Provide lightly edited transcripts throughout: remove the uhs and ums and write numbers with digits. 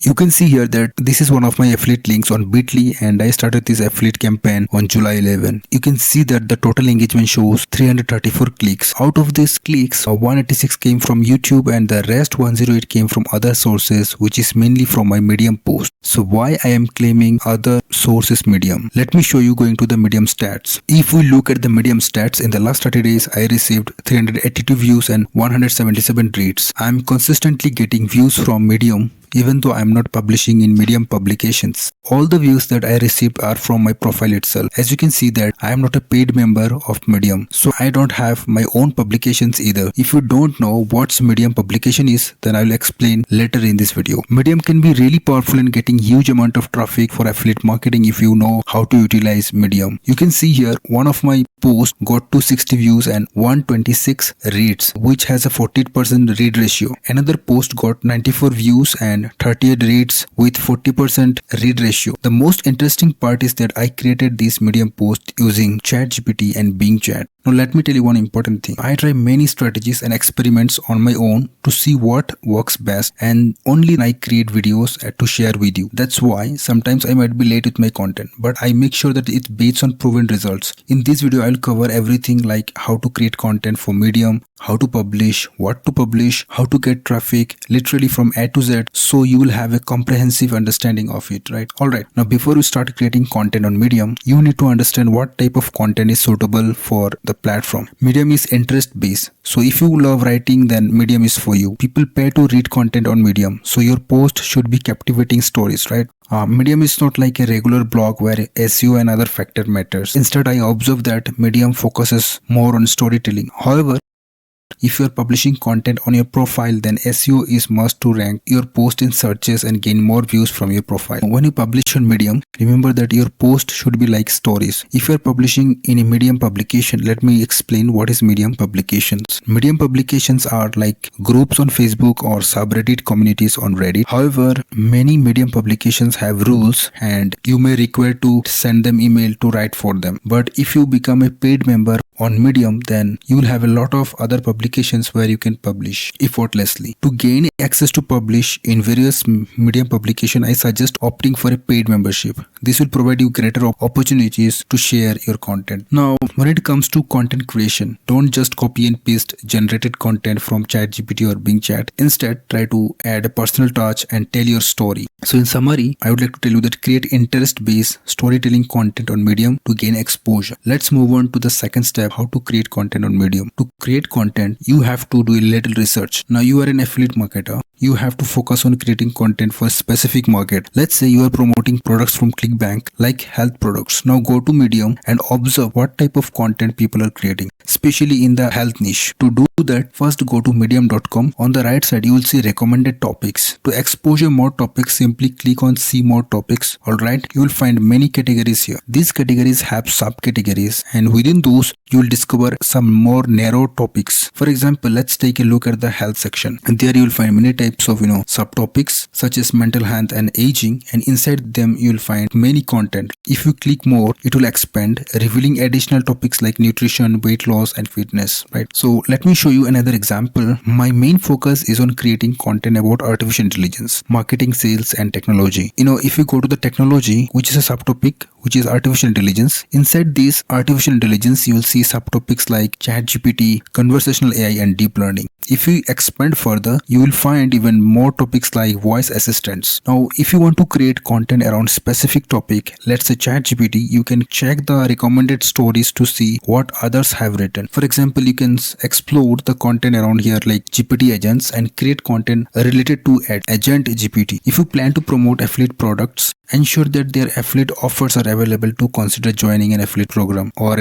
You can see here that this is one of my affiliate links on Bitly, and I started this affiliate campaign on July 11. You can see that the total engagement shows 334 clicks. Out of these clicks, 186 came from YouTube and the rest 108 came from other sources, which is mainly from my Medium post. So why I am claiming other sources Medium? Let me show you going to the Medium stats. If we look at the Medium stats, in the last 30 days I received 382 views and 177 reads. I am consistently getting views from Medium even though I am not publishing in Medium publications. All the views that I received are from my profile itself. As you can see that I am not a paid member of Medium, so I don't have my own publications either. If you don't know what Medium publication is, then I will explain later in this video. Medium can be really powerful in getting huge amount of traffic for affiliate marketing if you know how to utilize Medium. You can see here one of my posts got 260 views and 126 reads, which has a 40% read ratio. Another post got 94 views and 38 reads with 40% read ratio. The most interesting part is that I created this Medium post using ChatGPT and Bing Chat. Now let me tell you one important thing. I try many strategies and experiments on my own to see what works best, and only I create videos to share with you. That's why sometimes I might be late with my content, but I make sure that it's based on proven results. In this video I'll cover everything like how to create content for Medium, how to publish, what to publish, how to get traffic, literally from A to Z, so you will have a comprehensive understanding of it, right? Alright, now before you start creating content on Medium, you need to understand what type of content is suitable for the platform. Medium is interest based, so if you love writing, then Medium is for you. People pay to read content on Medium, so your post should be captivating stories, right? Medium is not like a regular blog where SEO and other factor matters. Instead, I observe that Medium focuses more on storytelling. However, if you are publishing content on your profile, then SEO is must to rank your post in searches and gain more views from your profile. When you publish on Medium, remember that your post should be like stories. If you are publishing in a Medium publication, let me explain what is Medium publications. Medium publications are like groups on Facebook or subreddit communities on Reddit. However, many Medium publications have rules and you may require to send them email to write for them. But if you become a paid member on Medium, then you will have a lot of other publications where you can publish effortlessly. To gain access to publish in various Medium publication, I suggest opting for a paid membership. This will provide you greater opportunities to share your content. Now, when it comes to content creation, don't just copy and paste generated content from ChatGPT or Bing Chat. Instead, try to add a personal touch and tell your story. So in summary, I would like to tell you that create interest-based storytelling content on Medium to gain exposure. Let's move on to the second step, how to create content on Medium. To create content, you have to do a little research. Now you are an affiliate marketer. You have to focus on creating content for a specific market. Let's say you are promoting products from ClickBank like health products. Now go to Medium and observe what type of content people are creating, especially in the health niche. To do that, first go to medium.com. On the right side, you will see recommended topics. To exposure more topics, simply click on see more topics. Alright, you will find many categories here. These categories have subcategories, and within those, you will discover some more narrow topics. For example, let's take a look at the health section. And there you will find many types of subtopics such as mental health and aging, and inside them you will find many content. If you click more, it will expand, revealing additional topics like nutrition, weight loss and fitness, right? So let me show you another example. My main focus is on creating content about artificial intelligence, marketing, sales and technology. If you go to the technology, which is a subtopic, which is artificial intelligence, inside this artificial intelligence you will see subtopics like ChatGPT, conversational AI and deep learning. If you expand further, you will find even more topics like voice assistants. Now, if you want to create content around specific topic, let's say ChatGPT, you can check the recommended stories to see what others have written. For example, you can explore the content around here like GPT agents and create content related to agent GPT. If you plan to promote affiliate products, ensure that their affiliate offers are available to consider joining an affiliate program or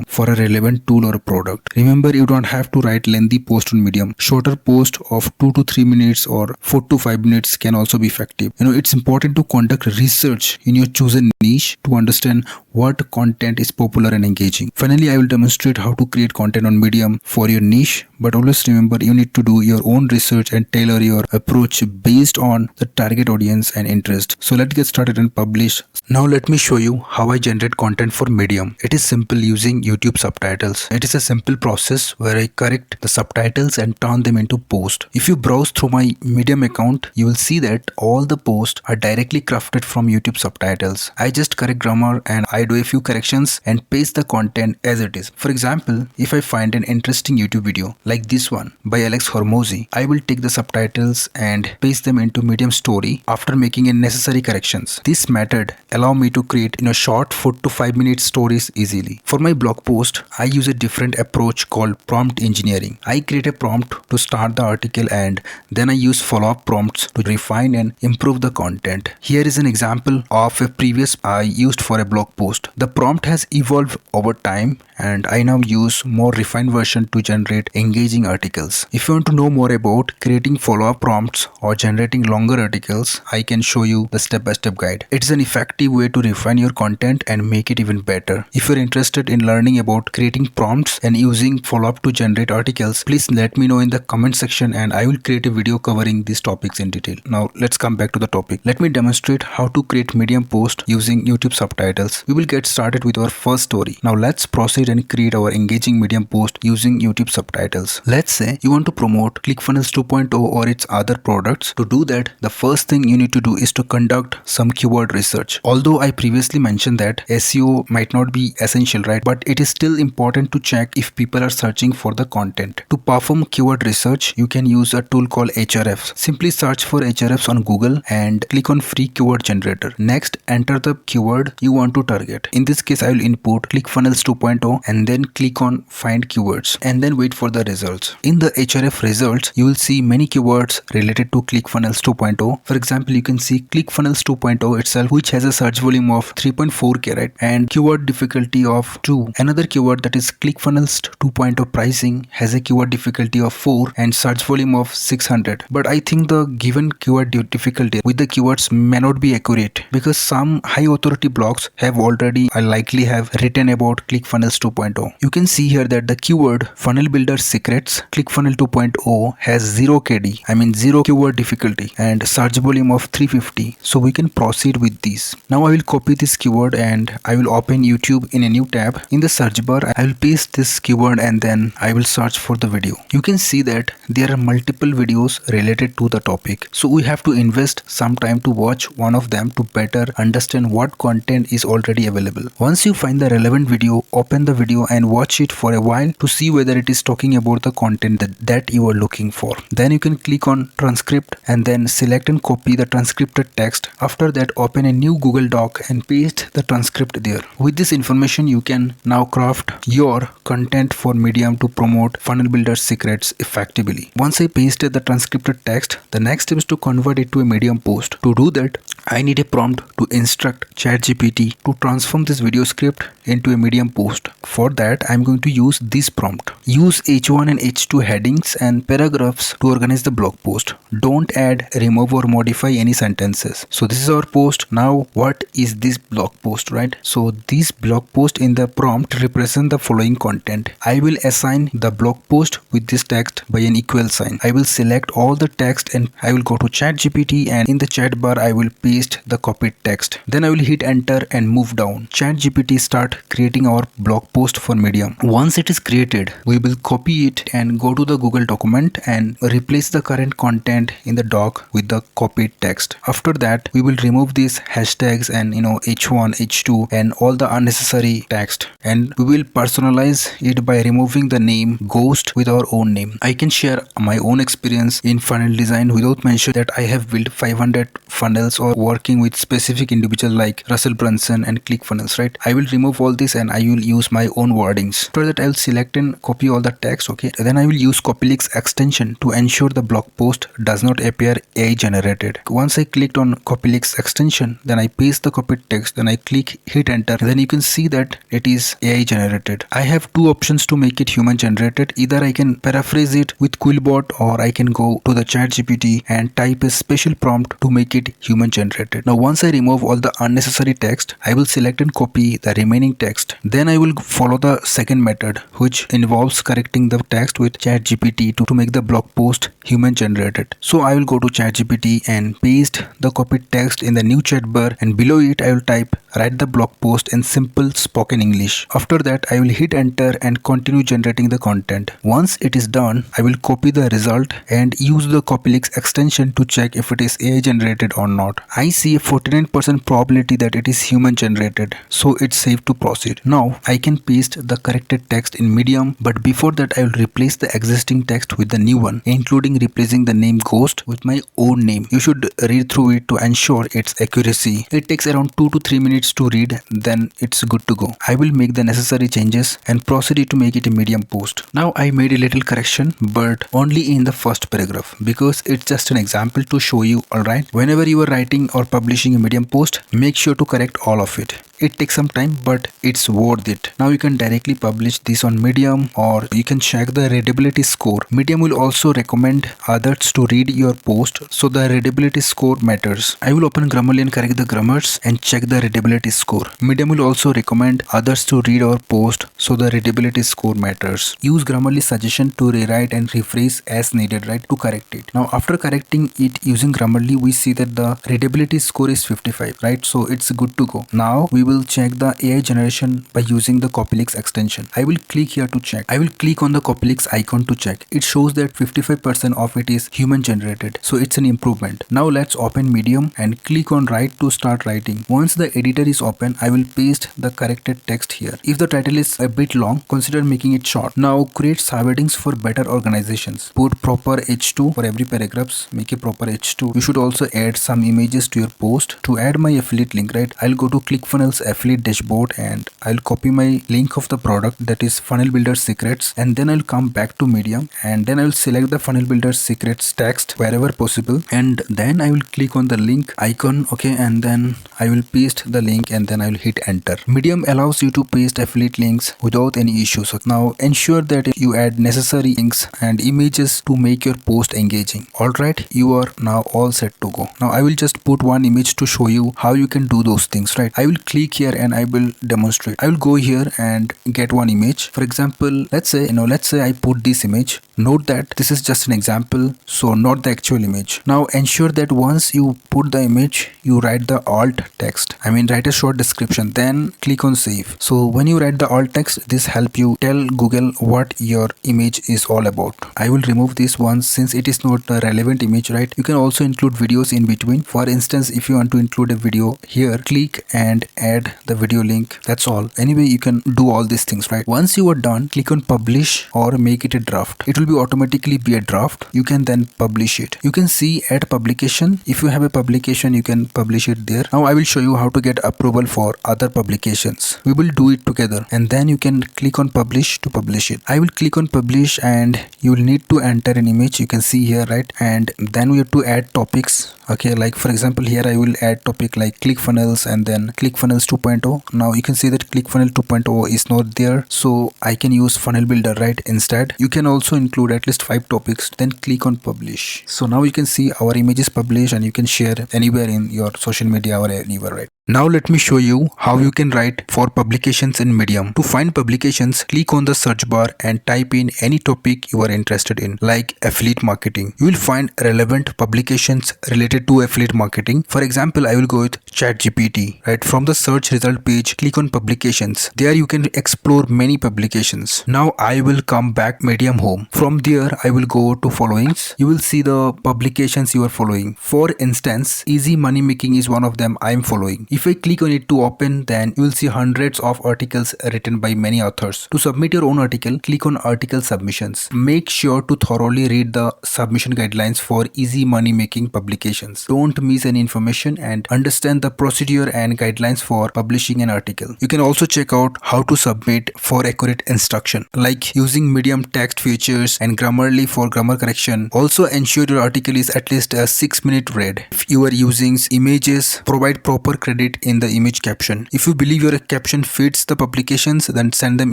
for a relevant tool or a product. Remember, you don't have to write lengthy post on Medium. Shorter post of 2 to 3 minutes or 4 to 5 minutes can also be effective. It's important to conduct research in your chosen niche to understand what content is popular and engaging. Finally, I will demonstrate how to create content on Medium for your niche but always remember you need to do your own research and tailor your approach based on the target audience and interest. So let's get started and publish. Now let me show you how I generate content for Medium. It is simple using YouTube subtitles. It is a simple process where I correct the subtitles and turn them into post. If you browse through my Medium account, you will see that all the posts are directly crafted from YouTube subtitles. I just correct grammar and I do a few corrections and paste the content as it is. For example, if I find an interesting YouTube video like this one by Alex Hormozy, I will take the subtitles and paste them into Medium story after making necessary corrections. This method allow me to create short 4 to 5 minute stories easily. For my blog post, I use a different approach called prompt engineering. I create a prompt to start the article and then I use follow-up prompts to refine and improve the content. Here is an example of a previous I used for a blog post. The prompt has evolved over time and I now use more refined version to generate engaging articles. If you want to know more about creating follow-up prompts or generating longer articles, I can show you the step-by-step guide. It's an effective way to refine your content and make it even better. If you're interested in learning about creating prompts and using follow-up to generate articles, please let me know in the comment section and I will create a video covering these topics in detail. Now let's come back to the topic. Let me demonstrate how to create Medium post using YouTube subtitles. We will get started with our first story. Now let's proceed and create our engaging Medium post using YouTube subtitles. Let's say you want to promote ClickFunnels 2.0 or its other products. To do that, the first thing you need to do is to conduct some keyword research. Although I previously mentioned that SEO might not be essential, right? But it is still important to check if people are searching for the content. To perform keyword research, you can use a tool called Hrefs. Simply search for Hrefs on Google and click on free keyword generator. Next, enter the keyword you want to target. In this case, I will input ClickFunnels 2.0 and then click on find keywords and then wait for the results. In the Href results, you will see many keywords related to ClickFunnels 2.0. For example, you can see ClickFunnels 2.0 itself, which has a search volume of 3.4k, right? And keyword difficulty of 2. Another keyword, that is ClickFunnels 2.0 pricing, has a keyword difficulty of 4 and search volume of 600. But I think the given keyword difficulty with the keywords may not be accurate because some high authority blogs have already likely have written about ClickFunnels 2.0. You can see here that the keyword funnel builder secrets ClickFunnels 2.0 has 0 KD, I mean 0 keyword difficulty and search volume of 350. So we can proceed with these. Now I will copy this keyword and I will open YouTube in a new tab. In the search bar, I will paste this keyword and then I will search for the video. You can see that there are multiple videos related to the topic. So we have to invest some time to watch one of them to better understand what content is already available. Once you find the relevant video, open the video and watch it for a while to see whether it is talking about the content that you are looking for. Then you can click on transcript and then select and copy the transcripted text. After that, open a new Google Doc and paste the transcript there. With this information, you can now craft your content for Medium to promote funnel builder secrets effectively. Once I pasted the transcripted text, the next step is to convert it to a Medium post. To do that, I need a prompt to instruct ChatGPT to transform this video script into a Medium post. For that, I'm going to use this prompt. Use H1 and H2 headings and paragraphs to organize the blog post. Don't add, remove or modify any sentences. So this is our post. Now what is this blog post, right? So this blog post in the prompt represent the following content. I will assign the blog post with this text by an equal sign. I will select all the text and I will go to ChatGPT and in the chat bar I will paste the copied text. Then I will hit enter and move down. ChatGPT start creating our blog post for Medium. Once it is created, we will copy it and go to the Google document and replace the current content in the doc with the copied text. After that, we will remove these hashtags and H1, H2 and all the unnecessary text, and we will personalize it by removing the name ghost with our own name. I can share my own experience in funnel design without mentioning that I have built 500 funnels or working with specific individuals like Russell Brunson and ClickFunnels, right? I will remove all this and I will use my own wordings. After that, I will select and copy all the text, okay? Then I will use CopyLeaks extension to ensure the blog post does not appear AI generated. Once I clicked on CopyLeaks extension, then I paste the copied text, then I click hit enter, then you can see that it is AI generated. I have two options to make it human generated. Either I can paraphrase it with Quillbot or I can go to the ChatGPT and type a special prompt to make it human generated. Now once I remove all the unnecessary text, I will select and copy the remaining text. Then I will follow the second method, which involves correcting the text with ChatGPT to make the blog post human generated. So I will go to ChatGPT and paste the copied text in the new chat bar, and below it I will type write the blog post in simple spoken English. After that I will hit enter and continue generating the content. Once it is done, I will copy the result and use the copylinks extension to check if it is AI generated or not. I see a 49% probability that it is human generated, so it's safe to proceed. Now I can paste the corrected text in Medium, but before that I will replace the existing text with the new one, including replacing the name Ghost with my own name. You should read through it to ensure its accuracy. It takes around 2 to 3 minutes to read, then it's good to go. I will make the necessary changes and proceed to make it a Medium post. Now I made a little correction, but only in the first paragraph because it's just an example to show you. Alright, whenever you are writing or publishing a Medium post, make sure to correct all of it. It takes some time, but it's worth it. Now you can directly publish this on Medium, or you can check the readability score. Medium will also recommend others to read your post, so the readability score matters. I will open Grammarly and correct the grammars and check the readability score. Medium will also recommend others to read our post, so the readability score matters. Use Grammarly suggestion to rewrite and rephrase as needed, right, to correct it. Now after correcting it using Grammarly, we see that the readability score is 55, right? So it's good to go. Now we will check the AI generation by using the copylinks extension. I will click here to check. I will click on the copylinks icon to check. It shows that 55% of it is human generated, so it's an improvement. Now let's open Medium and click on write to start writing. Once the editor is open, I will paste the corrected text here. If the title is a bit long, consider making it short. Now create subheadings for better organizations. Put proper H2 for every paragraphs. Make a proper H2. You should also add some images to your post. To add my affiliate link, right, I'll go to ClickFunnels affiliate dashboard and I'll copy my link of the product, that is Funnel Builder Secrets, and then I'll come back to Medium and then I'll select the Funnel Builder Secrets text wherever possible, and then I will click on the link icon, okay, and then I will paste the link and then I will hit enter. Medium allows you to paste affiliate links without any issues. So now ensure that you add necessary links and images to make your post engaging. Alright, you are now all set to go. Now I will just put one image to show you how you can do those things, right? I will click here and I will demonstrate. I will go here and get one image. For example, let's say I put this image. Note that this is just an example, so not the actual image. Now ensure that once you put the image, you write the alt text. Write a short description, then click on save. So when you write the alt text, this help you tell Google what your image is all about. I will remove this one since it is not a relevant image, right? You can also include videos in between. For instance, if you want to include a video here, click and add the video link. That's all. Anyway, you can do all these things, right? Once you are done, click on publish or make it a draft. It will be automatically be a draft. You can then publish it. You can see add publication. If you have a publication, you can publish it there. Now I will show you how to get approval for other publications. We will do it together and then you can click on publish to publish it. I will click on publish and you will need to enter an image. You can see here, right? And then we have to add topics. Okay, like for example here I will add topic like ClickFunnels and then ClickFunnels 2.0. Now you can see that ClickFunnels 2.0 is not there, so I can use Funnel Builder, right, instead. You can also include at least 5 topics, then click on publish. So now you can see our image is published and you can share anywhere in your social media or anywhere, right? Now let me show you how you can write for publications in Medium. To find publications, click on the search bar and type in any topic you are interested in, like affiliate marketing. You will find relevant publications related to affiliate marketing. For example, I will go with ChatGPT, right? From the search result page, click on publications. There you can explore many publications. Now I will come back Medium home. From there, I will go to followings. You will see the publications you are following. For instance, Easy Money Making is one of them I am following. If I click on it to open, then you will see hundreds of articles written by many authors. To submit your own article, click on article submissions. Make sure to thoroughly read the submission guidelines for Easy Money Making publications. Don't miss any information and understand the procedure and guidelines for publishing an article. You can also check out how to submit for accurate instruction, like using Medium text features and Grammarly for grammar correction. Also ensure your article is at least a 6-minute read. If you are using images, provide proper credit in the image caption. If you believe your caption fits the publications, then send them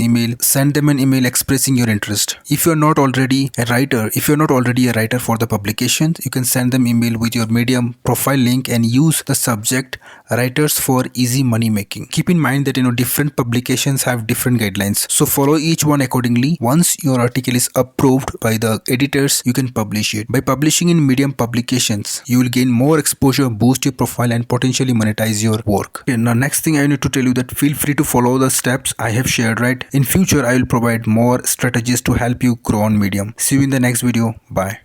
an email expressing your interest. If you're not already a writer for the publications, you can send them email with your Medium profile link and use the subject writers for easy money making. Keep in mind that different publications have different guidelines, so follow each one accordingly. Once your article is approved by the editors, you can publish it. By publishing in Medium publications, you will gain more exposure, boost your profile, and potentially monetize your work. Okay, now next thing I need to tell you that feel free to follow the steps I have shared, right? In future I will provide more strategies to help you grow on Medium. See you in the next video. Bye.